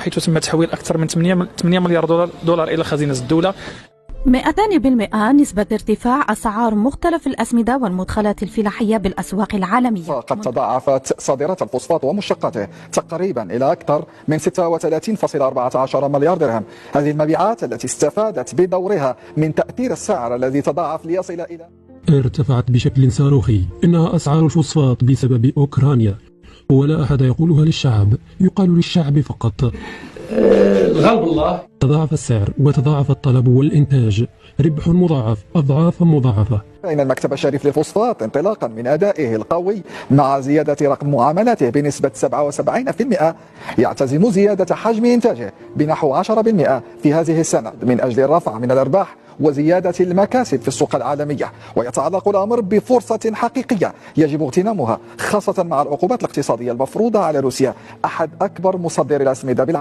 حيث تم تحويل أكثر من 8 مليار دولار إلى خزينة الدولة. 200% نسبة ارتفاع أسعار مختلف الأسمدة والمدخلات الفلاحية بالأسواق العالمية. قد تضاعفت صادرات الفوسفات ومشتقاته تقريبا إلى أكثر من 36.14 مليار درهم. هذه المبيعات التي استفادت بدورها من تأثير السعر الذي تضاعف ليصل إلى ارتفعت بشكل صاروخي. إنها أسعار الفوسفات بسبب أوكرانيا، ولا أحد يقولها للشعب، يقال للشعب فقط. الغالب الله. تضاعف السعر وتضاعف الطلب والإنتاج، ربح مضاعف أضعافا مضاعفة. فإن المكتب الشريف للفوسفات انطلاقا من أدائه القوي مع زيادة رقم معاملاته بنسبة 77% يعتزم زيادة حجم إنتاجه بنحو 10% في هذه السنة من أجل الرفع من الأرباح وزيادة المكاسب في السوق العالمية. ويتعلق الأمر بفرصة حقيقية يجب اغتنامها، خاصة مع العقوبات الاقتصادية المفروضة على روسيا أحد أكبر مصدري الأسمدة بالعالم.